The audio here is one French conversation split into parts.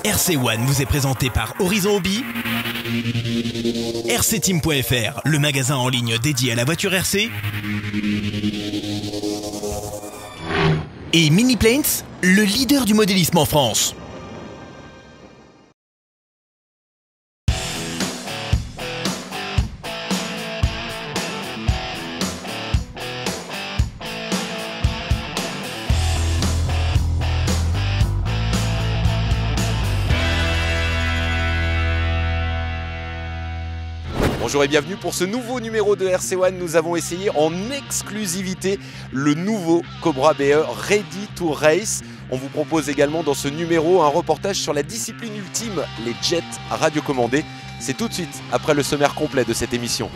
RC One vous est présenté par Horizon Hobby, rcteam.fr, le magasin en ligne dédié à la voiture RC, et Mini Planes, le leader du modélisme en France. Bonjour et bienvenue pour ce nouveau numéro de RC One. Nous avons essayé en exclusivité le nouveau Cobra BE Ready to Race. On vous propose également dans ce numéro un reportage sur la discipline ultime, les jets radiocommandés. C'est tout de suite après le sommaire complet de cette émission.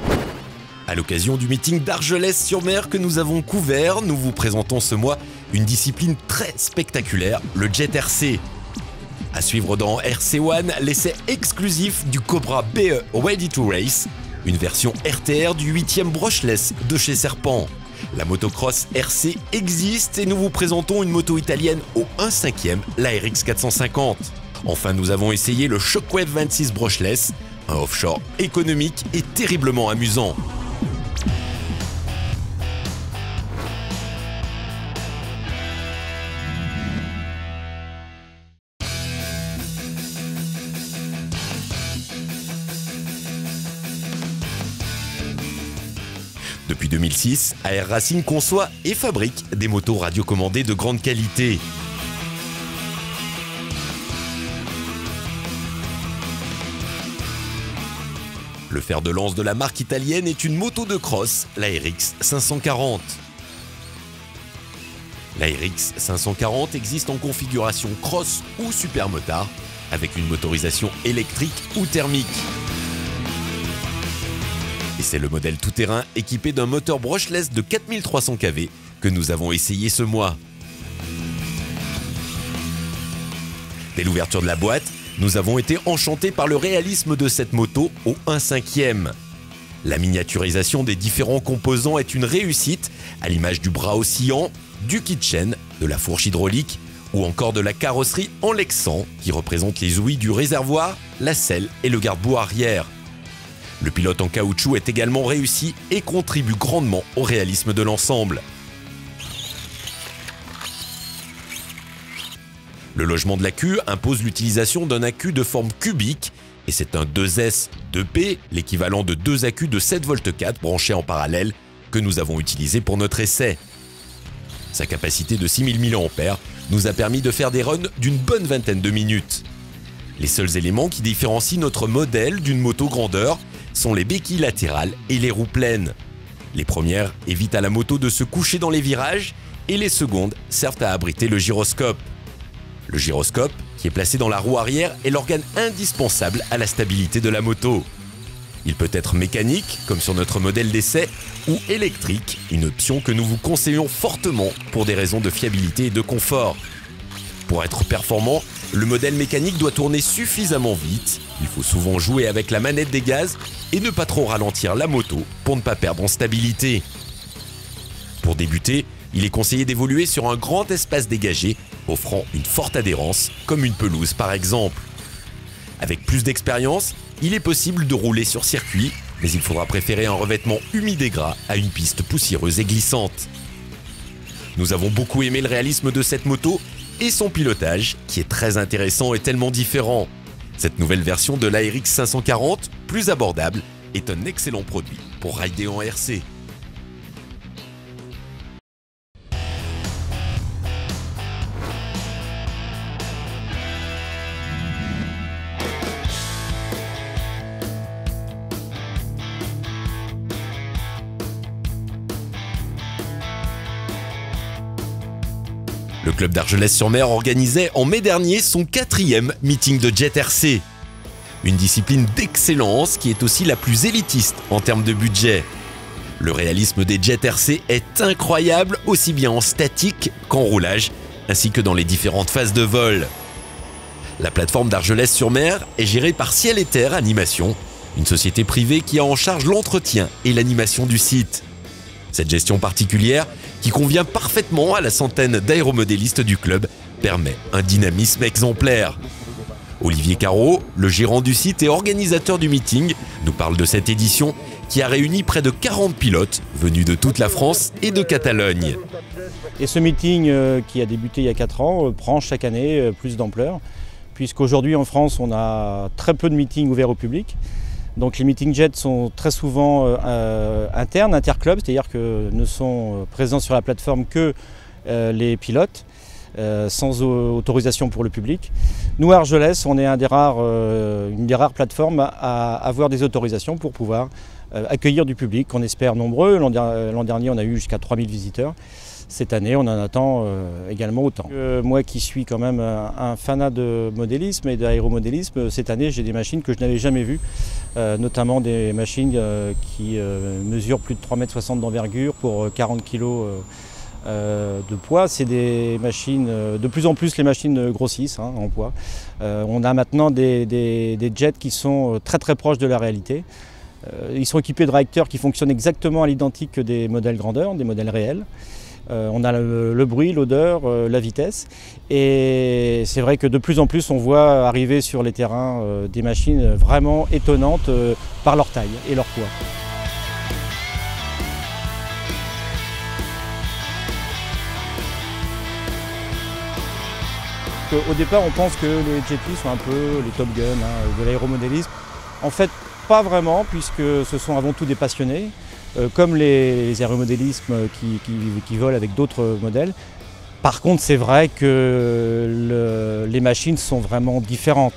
À l'occasion du meeting d'Argelès-sur-Mer que nous avons couvert, nous vous présentons ce mois une discipline très spectaculaire, le jet RC. À suivre dans RC One, l'essai exclusif du Cobra BE Ready to Race, une version RTR du 8e brushless de chez Serpent. La motocross RC existe et nous vous présentons une moto italienne au 1/5e, la RX 450. Enfin, nous avons essayé le Shockwave 26 brushless, un offshore économique et terriblement amusant. Depuis 2006, AR Racing conçoit et fabrique des motos radiocommandées de grande qualité. Le fer de lance de la marque italienne est une moto de cross, la RX 540. La RX 540 existe en configuration cross ou supermotard, avec une motorisation électrique ou thermique. Et c'est le modèle tout-terrain équipé d'un moteur brushless de 4300 kV que nous avons essayé ce mois. Dès l'ouverture de la boîte, nous avons été enchantés par le réalisme de cette moto au 1/5e. La miniaturisation des différents composants est une réussite, à l'image du bras oscillant, du kitchen, de la fourche hydraulique ou encore de la carrosserie en lexan qui représente les ouïes du réservoir, la selle et le garde-boue arrière. Le pilote en caoutchouc est également réussi et contribue grandement au réalisme de l'ensemble. Le logement de l'accu impose l'utilisation d'un accu de forme cubique et c'est un 2S 2P, l'équivalent de deux accus de 7V4 branchés en parallèle, que nous avons utilisé pour notre essai. Sa capacité de 6000 mAh nous a permis de faire des runs d'une bonne vingtaine de minutes. Les seuls éléments qui différencient notre modèle d'une moto grandeur sont les béquilles latérales et les roues pleines. Les premières évitent à la moto de se coucher dans les virages et les secondes servent à abriter le gyroscope. Le gyroscope, qui est placé dans la roue arrière, est l'organe indispensable à la stabilité de la moto. Il peut être mécanique, comme sur notre modèle d'essai, ou électrique, une option que nous vous conseillons fortement pour des raisons de fiabilité et de confort. Pour être performant, le modèle mécanique doit tourner suffisamment vite, il faut souvent jouer avec la manette des gaz et ne pas trop ralentir la moto pour ne pas perdre en stabilité. Pour débuter, il est conseillé d'évoluer sur un grand espace dégagé, offrant une forte adhérence, comme une pelouse par exemple. Avec plus d'expérience, il est possible de rouler sur circuit, mais il faudra préférer un revêtement humide et gras à une piste poussiéreuse et glissante. Nous avons beaucoup aimé le réalisme de cette moto et son pilotage, qui est très intéressant et tellement différent. Cette nouvelle version de l'ARX 540, plus abordable, est un excellent produit pour rider en RC. Le club d'Argelès-sur-Mer organisait en mai dernier son 4e meeting de jet RC. Une discipline d'excellence qui est aussi la plus élitiste en termes de budget. Le réalisme des jets RC est incroyable aussi bien en statique qu'en roulage, ainsi que dans les différentes phases de vol. La plateforme d'Argelès-sur-Mer est gérée par Ciel et Terre Animation, une société privée qui a en charge l'entretien et l'animation du site. Cette gestion particulière, qui convient parfaitement à la centaine d'aéromodélistes du club, permet un dynamisme exemplaire. Olivier Carreau, le gérant du site et organisateur du meeting, nous parle de cette édition qui a réuni près de 40 pilotes venus de toute la France et de Catalogne. Et ce meeting qui a débuté il y a 4 ans prend chaque année plus d'ampleur, puisqu'aujourd'hui en France on a très peu de meetings ouverts au public. Donc les meetings jet sont très souvent internes, interclubs, c'est-à-dire que ne sont présents sur la plateforme que les pilotes, sans autorisation pour le public. Nous à Argelès, on est une des rares plateformes à avoir des autorisations pour pouvoir accueillir du public, qu'on espère nombreux. L'an dernier, on a eu jusqu'à 3000 visiteurs. Cette année, on en attend également autant. Moi qui suis quand même un fanat de modélisme et d'aéromodélisme, cette année j'ai des machines que je n'avais jamais vues, notamment des machines qui mesurent plus de 3,60 m d'envergure pour 40 kg de poids. C'est des machines, de plus en plus les machines grossissent en poids. On a maintenant des jets qui sont très très proches de la réalité. Ils sont équipés de réacteurs qui fonctionnent exactement à l'identique que des modèles grandeur, des modèles réels. On a le bruit, l'odeur, la vitesse, et c'est vrai que de plus en plus on voit arriver sur les terrains des machines vraiment étonnantes par leur taille et leur poids. Au départ on pense que les jettis sont un peu les Top Gun de l'aéromodélisme. En fait pas vraiment, puisque ce sont avant tout des passionnés. Comme les aéromodélismes qui volent avec d'autres modèles. Par contre, c'est vrai que les machines sont vraiment différentes.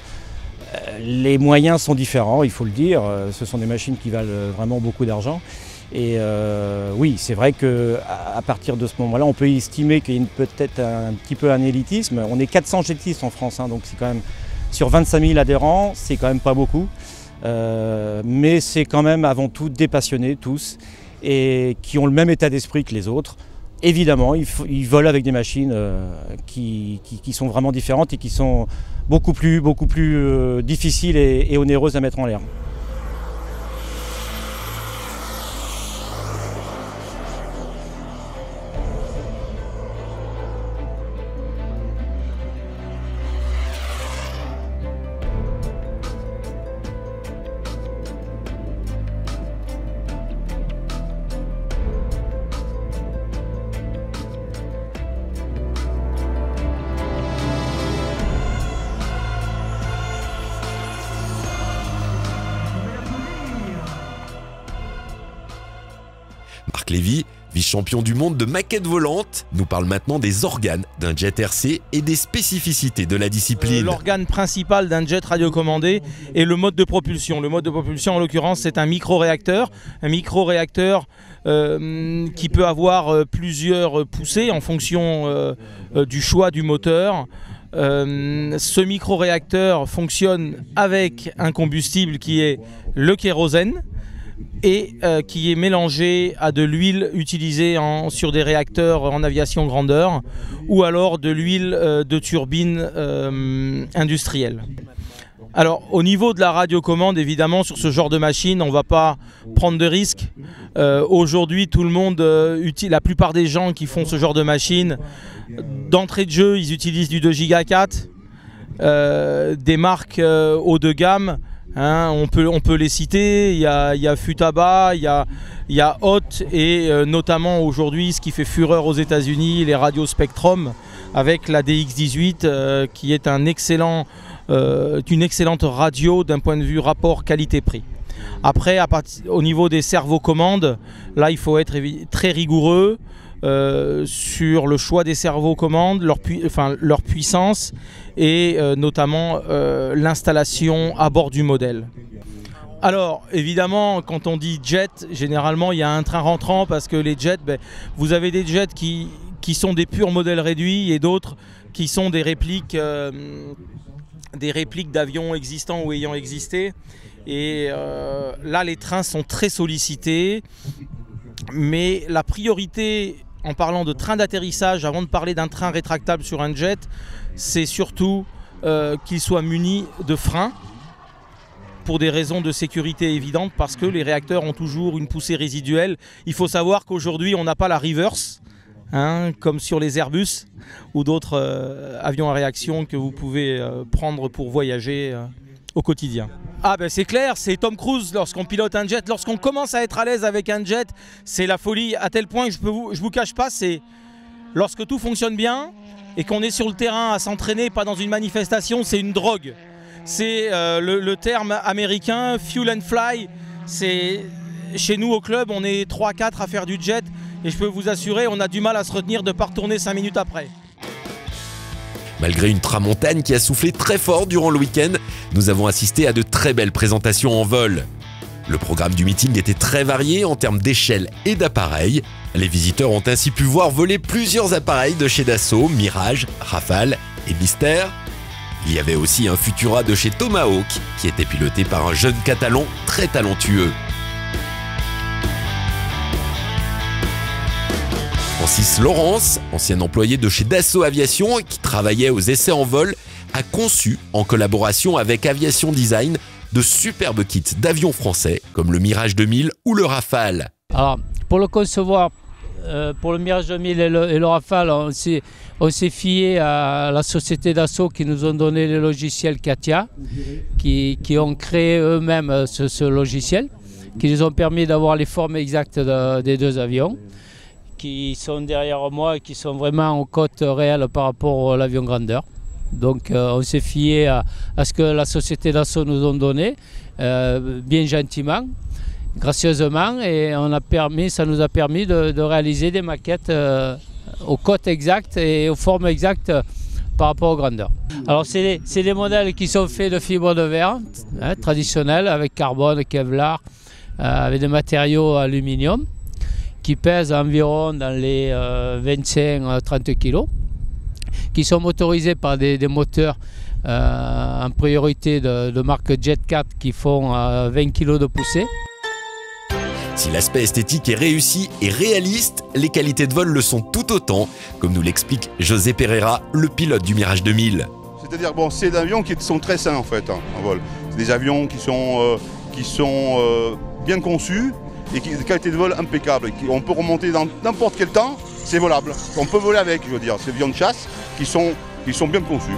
Les moyens sont différents, il faut le dire. Ce sont des machines qui valent vraiment beaucoup d'argent. Et oui, c'est vrai qu'à partir de ce moment-là, on peut estimer qu'il y a peut-être un petit peu un élitisme. On est 400 jettistes en France, donc c'est quand même sur 25 000 adhérents, c'est quand même pas beaucoup. Mais c'est quand même avant tout des passionnés tous et qui ont le même état d'esprit que les autres. Évidemment, ils volent avec des machines qui sont vraiment différentes et qui sont beaucoup plus difficiles et onéreuses à mettre en l'air. Marc Lévy, vice-champion du monde de maquettes volantes, nous parle maintenant des organes d'un jet RC et des spécificités de la discipline. L'organe principal d'un jet radiocommandé est le mode de propulsion. Le mode de propulsion, en l'occurrence, c'est un micro-réacteur. Un micro-réacteur qui peut avoir plusieurs poussées en fonction du choix du moteur. Ce micro-réacteur fonctionne avec un combustible qui est le kérosène et qui est mélangé à de l'huile utilisée sur des réacteurs en aviation grandeur ou alors de l'huile de turbine industrielle. Alors au niveau de la radiocommande, évidemment sur ce genre de machine on ne va pas prendre de risques. Aujourd'hui tout le monde, la plupart des gens qui font ce genre de machine, d'entrée de jeu ils utilisent du 2 Go 4, des marques haut de gamme. On peut les citer, il y a Futaba, il y a Hot et notamment aujourd'hui ce qui fait fureur aux États-Unis, les radios Spectrum avec la DX18 qui est une excellente radio d'un point de vue rapport qualité-prix. Après, au niveau des servocommandes, là il faut être très rigoureux sur le choix des servocommandes, leur puissance et notamment l'installation à bord du modèle. Alors évidemment quand on dit jet, généralement il y a un train rentrant parce que les jets, vous avez des jets qui sont des purs modèles réduits et d'autres qui sont des répliques d'avions existants ou ayant existé. Et là les trains sont très sollicités, mais la priorité en parlant de train d'atterrissage, avant de parler d'un train rétractable sur un jet, c'est surtout qu'il soit muni de freins pour des raisons de sécurité évidentes parce que les réacteurs ont toujours une poussée résiduelle. Il faut savoir qu'aujourd'hui on n'a pas la reverse, hein, comme sur les Airbus ou d'autres avions à réaction que vous pouvez prendre pour voyager au quotidien. Ah ben c'est clair, c'est Tom Cruise lorsqu'on pilote un jet, lorsqu'on commence à être à l'aise avec un jet, c'est la folie à tel point que je vous cache pas, c'est lorsque tout fonctionne bien et qu'on est sur le terrain à s'entraîner, pas dans une manifestation, c'est une drogue. C'est le terme américain, fuel and fly. C'est chez nous au club, on est 3-4 à faire du jet et je peux vous assurer, on a du mal à se retenir de ne pas retourner 5 minutes après. Malgré une tramontane qui a soufflé très fort durant le week-end, nous avons assisté à de très belles présentations en vol. Le programme du meeting était très varié en termes d'échelle et d'appareils. Les visiteurs ont ainsi pu voir voler plusieurs appareils de chez Dassault, Mirage, Rafale et Mystère. Il y avait aussi un Futura de chez Tomahawk qui était piloté par un jeune Catalan très talentueux. Francis Laurence, ancien employé de chez Dassault Aviation qui travaillait aux essais en vol, a conçu, en collaboration avec Aviation Design, de superbes kits d'avions français comme le Mirage 2000 ou le Rafale. Alors, pour le concevoir, pour le Mirage 2000 et le Rafale, on s'est fié à la société Dassault qui nous ont donné le logiciel CATIA, qui ont créé eux-mêmes ce logiciel, qui nous ont permis d'avoir les formes exactes des deux avions, qui sont derrière moi et qui sont vraiment en cote réelle par rapport à l'avion grandeur. Donc on s'est fié à ce que la société Dassault nous a donné, bien gentiment, gracieusement, et ça nous a permis de réaliser des maquettes aux cotes exactes et aux formes exactes par rapport aux grandeurs. Alors c'est des modèles qui sont faits de fibres de verre, hein, traditionnelles, avec carbone, Kevlar, avec des matériaux aluminium, qui pèsent environ dans les 25-30 kg, qui sont motorisés par des moteurs en priorité de marque Jet 4 qui font 20 kg de poussée. Si l'aspect esthétique est réussi et réaliste, les qualités de vol le sont tout autant, comme nous l'explique José Pereira, le pilote du Mirage 2000. C'est-à-dire bon, c'est des avions qui sont très sains en fait, hein, en vol. C'est des avions qui sont bien conçus et qui ont des qualités de vol impeccables. On peut remonter dans n'importe quel temps, c'est volable. On peut voler avec, je veux dire. C'est des avions de chasse qui sont bien conçus.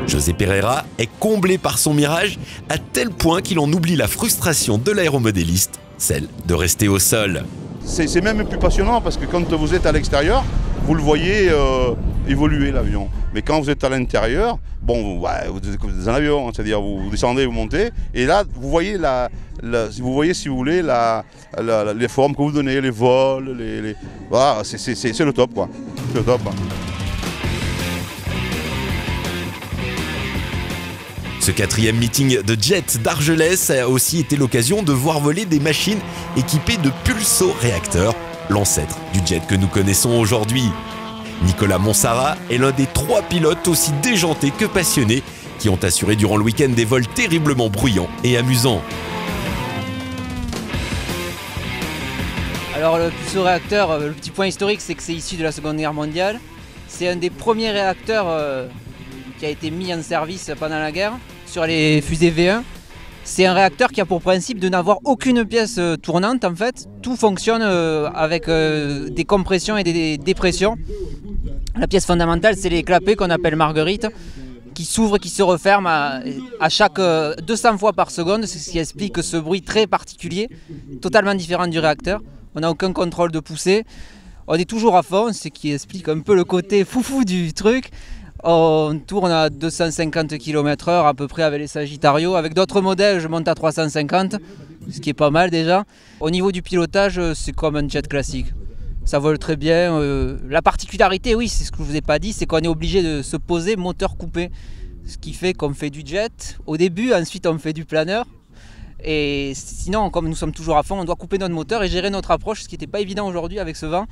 José Pereira est comblé par son Mirage à tel point qu'il en oublie la frustration de l'aéromodéliste, celle de rester au sol. C'est même plus passionnant parce que quand vous êtes à l'extérieur, vous le voyez évoluer l'avion. Mais quand vous êtes à l'intérieur, bon, ouais, vous êtes dans un avion, c'est-à-dire vous descendez, vous montez, et là vous voyez si vous voulez les formes que vous donnez, les vols, voilà, c'est le top quoi. C'est le top. Ce 4e meeting de Jet d'Argelès a aussi été l'occasion de voir voler des machines équipées de pulso-réacteurs, l'ancêtre du jet que nous connaissons aujourd'hui. Nicolas Monsara est l'un des 3 pilotes aussi déjantés que passionnés qui ont assuré durant le week-end des vols terriblement bruyants et amusants. Alors le pulso-réacteur, le petit point historique, c'est que c'est issu de la Seconde Guerre mondiale. C'est un des premiers réacteurs qui a été mis en service pendant la guerre sur les fusées V1. C'est un réacteur qui a pour principe de n'avoir aucune pièce tournante en fait. Tout fonctionne avec des compressions et des dépressions. La pièce fondamentale, c'est les clapets qu'on appelle marguerites, qui s'ouvrent et qui se referment à chaque 200 fois par seconde, ce qui explique ce bruit très particulier, totalement différent du réacteur. On n'a aucun contrôle de poussée, on est toujours à fond, ce qui explique un peu le côté foufou du truc. On tourne à 250 km/h à peu près avec les Sagittario. Avec d'autres modèles, je monte à 350, ce qui est pas mal déjà. Au niveau du pilotage, c'est comme un jet classique. Ça vole très bien. La particularité, oui, c'est ce que je vous ai pas dit, c'est qu'on est obligé de se poser moteur coupé. Ce qui fait qu'on fait du jet au début, ensuite on fait du planeur. Et sinon, comme nous sommes toujours à fond, on doit couper notre moteur et gérer notre approche, ce qui n'était pas évident aujourd'hui avec ce vent.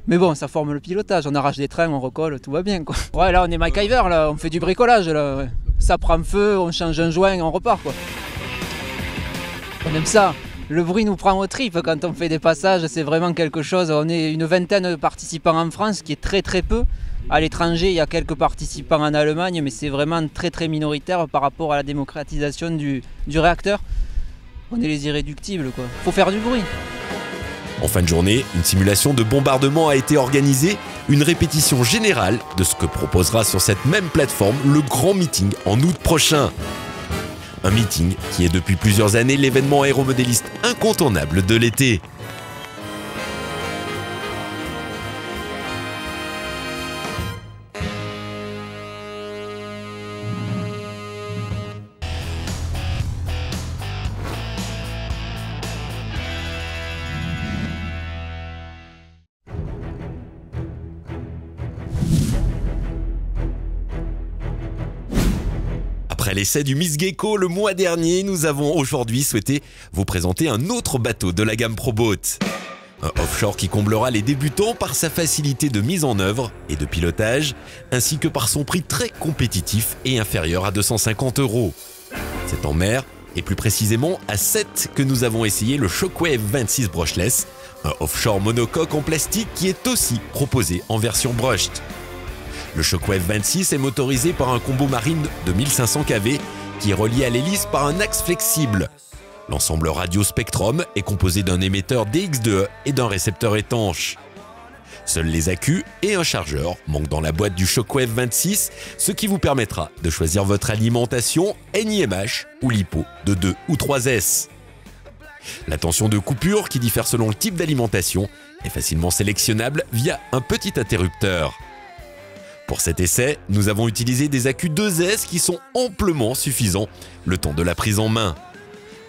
Mais bon, ça forme le pilotage, on arrache des trains, on recolle, tout va bien quoi. Ouais, là on est MacGyver, là, on fait du bricolage là. Ouais. Ça prend feu, on change un joint, on repart quoi. On aime ça. Le bruit nous prend aux tripes quand on fait des passages, c'est vraiment quelque chose. On est une vingtaine de participants en France, ce qui est très très peu. À l'étranger, il y a quelques participants en Allemagne, mais c'est vraiment très très minoritaire par rapport à la démocratisation du réacteur. On est les irréductibles, quoi. Faut faire du bruit. En fin de journée, une simulation de bombardement a été organisée, une répétition générale de ce que proposera sur cette même plateforme le grand meeting en août prochain. Un meeting qui est depuis plusieurs années l'événement aéromodéliste incontournable de l'été. Après l'essai du Miss Gecko le mois dernier, nous avons aujourd'hui souhaité vous présenter un autre bateau de la gamme ProBoat. Un offshore qui comblera les débutants par sa facilité de mise en œuvre et de pilotage, ainsi que par son prix très compétitif et inférieur à 250 €. C'est en mer, et plus précisément à 7 que nous avons essayé le Shockwave 26 brushless, un offshore monocoque en plastique qui est aussi proposé en version brushed. Le Shockwave 26 est motorisé par un combo marine de 1500 kV qui est relié à l'hélice par un axe flexible. L'ensemble Radio Spectrum est composé d'un émetteur DX2E et d'un récepteur étanche. Seuls les accus et un chargeur manquent dans la boîte du Shockwave 26, ce qui vous permettra de choisir votre alimentation NIMH ou LiPo de 2 ou 3S. La tension de coupure, qui diffère selon le type d'alimentation, est facilement sélectionnable via un petit interrupteur. Pour cet essai, nous avons utilisé des accus 2S qui sont amplement suffisants le temps de la prise en main.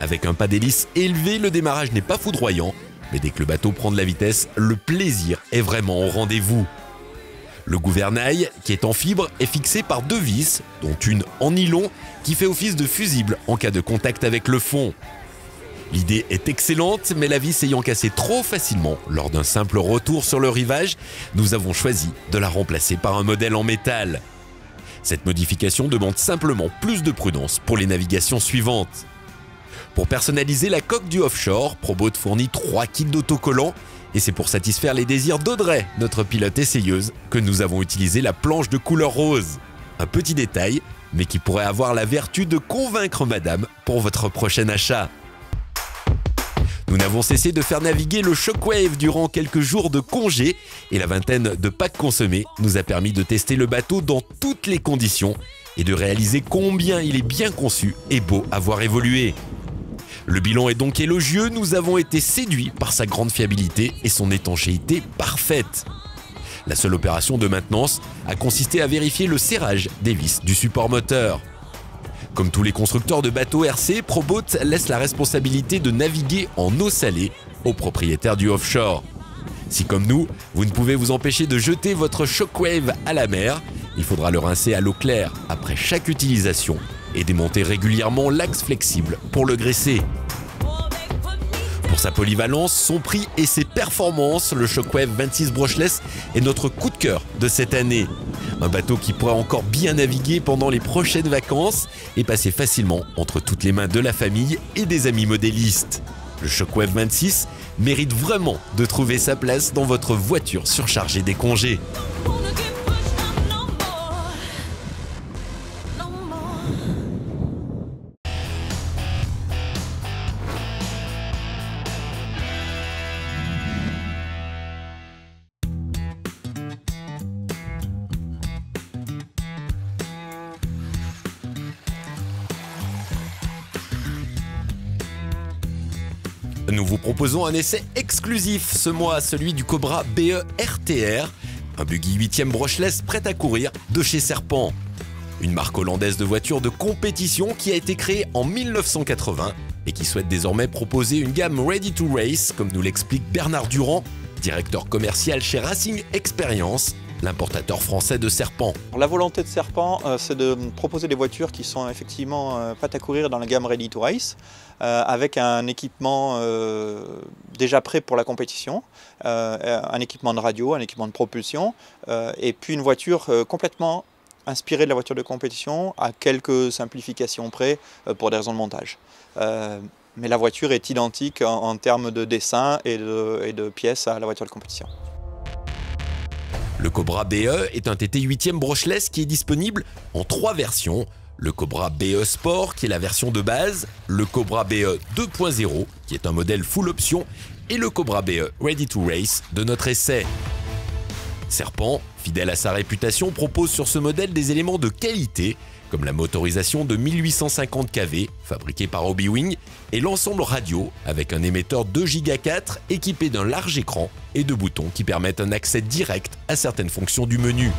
Avec un pas d'hélice élevé, le démarrage n'est pas foudroyant, mais dès que le bateau prend de la vitesse, le plaisir est vraiment au rendez-vous. Le gouvernail, qui est en fibre, est fixé par 2 vis, dont une en nylon, qui fait office de fusible en cas de contact avec le fond. L'idée est excellente, mais la vis ayant cassé trop facilement lors d'un simple retour sur le rivage, nous avons choisi de la remplacer par un modèle en métal. Cette modification demande simplement plus de prudence pour les navigations suivantes. Pour personnaliser la coque du offshore, ProBoat fournit 3 kits d'autocollants, et c'est pour satisfaire les désirs d'Audrey, notre pilote essayeuse, que nous avons utilisé la planche de couleur rose. Un petit détail, mais qui pourrait avoir la vertu de convaincre madame pour votre prochain achat. Nous n'avons cessé de faire naviguer le Shockwave durant quelques jours de congé et la vingtaine de packs consommés nous a permis de tester le bateau dans toutes les conditions et de réaliser combien il est bien conçu et beau à voir évoluer. Le bilan est donc élogieux, nous avons été séduits par sa grande fiabilité et son étanchéité parfaite. La seule opération de maintenance a consisté à vérifier le serrage des vis du support moteur. Comme tous les constructeurs de bateaux RC, ProBoat laisse la responsabilité de naviguer en eau salée aux propriétaires du offshore. Si comme nous, vous ne pouvez vous empêcher de jeter votre Shockwave à la mer, il faudra le rincer à l'eau claire après chaque utilisation et démonter régulièrement l'axe flexible pour le graisser. Pour sa polyvalence, son prix et ses performances, le Shockwave 26 brushless est notre coup de cœur de cette année. Un bateau qui pourra encore bien naviguer pendant les prochaines vacances et passer facilement entre toutes les mains de la famille et des amis modélistes. Le Shockwave 26 mérite vraiment de trouver sa place dans votre voiture surchargée des congés. Nous vous proposons un essai exclusif ce mois, celui du Cobra BE RTR, un buggy 8e brushless prêt à courir de chez Serpent. Une marque hollandaise de voitures de compétition qui a été créée en 1980 et qui souhaite désormais proposer une gamme ready to race, comme nous l'explique Bernard Durand, directeur commercial chez Racing Experience, l'importateur français de Serpent. La volonté de Serpent, c'est de proposer des voitures qui sont effectivement prêtes à courir dans la gamme Ready to Race, avec un équipement déjà prêt pour la compétition, un équipement de radio, un équipement de propulsion, et puis une voiture complètement inspirée de la voiture de compétition, à quelques simplifications près pour des raisons de montage. Mais la voiture est identique en termes de dessin et de pièces à la voiture de compétition. Le Cobra BE est un TT 8e brushless qui est disponible en 3 versions. Le Cobra BE Sport qui est la version de base, le Cobra BE 2.0 qui est un modèle full option et le Cobra BE Ready to Race de notre essai. Serpent, fidèle à sa réputation, propose sur ce modèle des éléments de qualité comme la motorisation de 1850 kV fabriquée par Hobbywing et l'ensemble radio avec un émetteur 2 Go 4 équipé d'un large écran et de boutons qui permettent un accès direct à certaines fonctions du menu.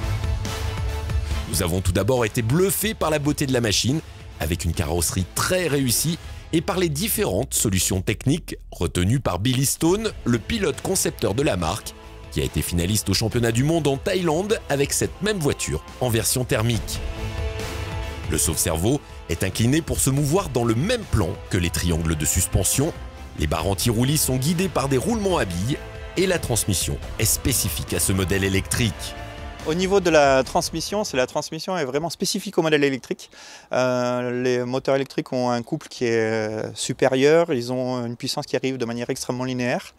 Nous avons tout d'abord été bluffés par la beauté de la machine, avec une carrosserie très réussie et par les différentes solutions techniques retenues par Billy Stone, le pilote concepteur de la marque, qui a été finaliste au championnat du monde en Thaïlande avec cette même voiture en version thermique. Le sauve-cerveau est incliné pour se mouvoir dans le même plan que les triangles de suspension, les barres anti-roulis sont guidées par des roulements à billes et la transmission est spécifique à ce modèle électrique. Au niveau de la transmission est vraiment spécifique au modèle électrique. Les moteurs électriques ont un couple qui est supérieur, ils ont une puissance qui arrive de manière extrêmement linéaire.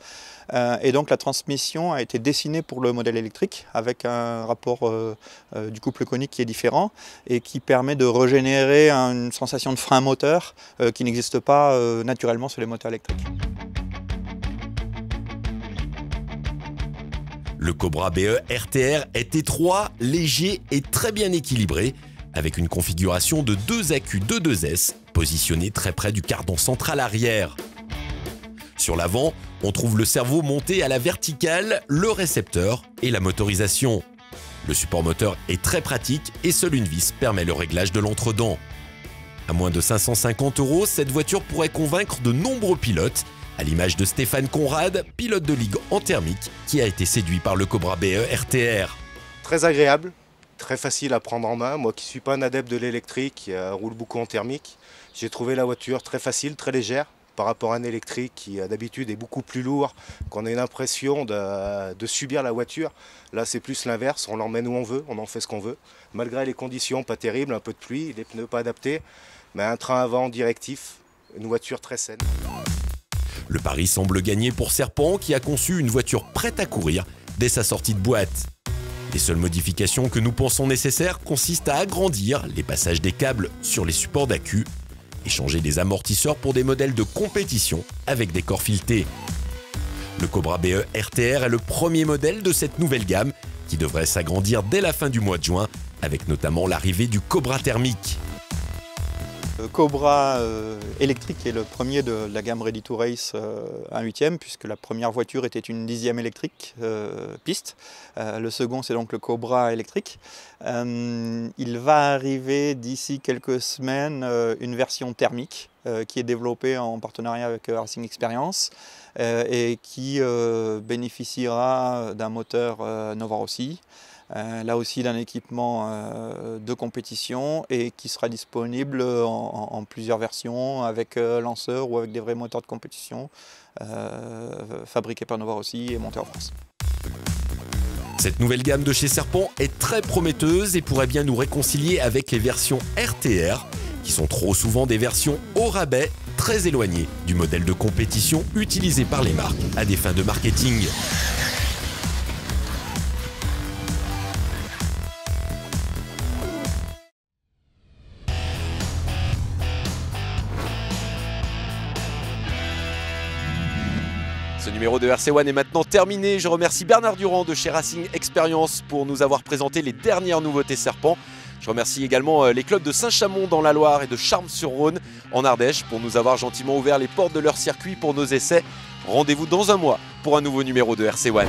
Et donc la transmission a été dessinée pour le modèle électrique avec un rapport du couple conique qui est différent et qui permet de régénérer une sensation de frein moteur qui n'existe pas naturellement sur les moteurs électriques. Le Cobra BE RTR est étroit, léger et très bien équilibré, avec une configuration de 2 accus de 2S positionnés très près du cardan central arrière. Sur l'avant, on trouve le cerveau monté à la verticale, le récepteur et la motorisation. Le support moteur est très pratique et seule une vis permet le réglage de l'entredent. À moins de 550 €, cette voiture pourrait convaincre de nombreux pilotes, à l'image de Stéphane Conrad, pilote de ligue en thermique, qui a été séduit par le Cobra BE RTR. Très agréable, très facile à prendre en main. Moi qui ne suis pas un adepte de l'électrique, qui roule beaucoup en thermique, j'ai trouvé la voiture très facile, très légère, par rapport à un électrique qui d'habitude est beaucoup plus lourd, qu'on a une impression de subir la voiture. Là c'est plus l'inverse, on l'emmène où on veut, on en fait ce qu'on veut. Malgré les conditions pas terribles, un peu de pluie, les pneus pas adaptés, mais un train avant directif, une voiture très saine. Le pari semble gagner pour Serpent qui a conçu une voiture prête à courir dès sa sortie de boîte. Les seules modifications que nous pensons nécessaires consistent à agrandir les passages des câbles sur les supports d'accu et changer les amortisseurs pour des modèles de compétition avec des corps filetés. Le Cobra BE RTR est le premier modèle de cette nouvelle gamme qui devrait s'agrandir dès la fin du mois de juin avec notamment l'arrivée du Cobra thermique. Le Cobra électrique est le premier de la gamme Ready to Race 1/8e puisque la première voiture était une 10e électrique piste. Le second c'est donc le Cobra électrique. Il va arriver d'ici quelques semaines une version thermique qui est développée en partenariat avec Racing Experience et qui bénéficiera d'un moteur Nova Rossi. Là aussi d'un équipement de compétition et qui sera disponible en plusieurs versions avec lanceur ou avec des vrais moteurs de compétition fabriqués par Nova Rossi et montés en France. Cette nouvelle gamme de chez Serpent est très prometteuse et pourrait bien nous réconcilier avec les versions RTR qui sont trop souvent des versions au rabais très éloignées du modèle de compétition utilisé par les marques à des fins de marketing. Ce numéro de RC1 est maintenant terminé. Je remercie Bernard Durand de chez Racing Experience pour nous avoir présenté les dernières nouveautés Serpent. Je remercie également les clubs de Saint-Chamond dans la Loire et de Charmes-sur-Rhône en Ardèche pour nous avoir gentiment ouvert les portes de leur circuit pour nos essais. Rendez-vous dans un mois pour un nouveau numéro de RC1.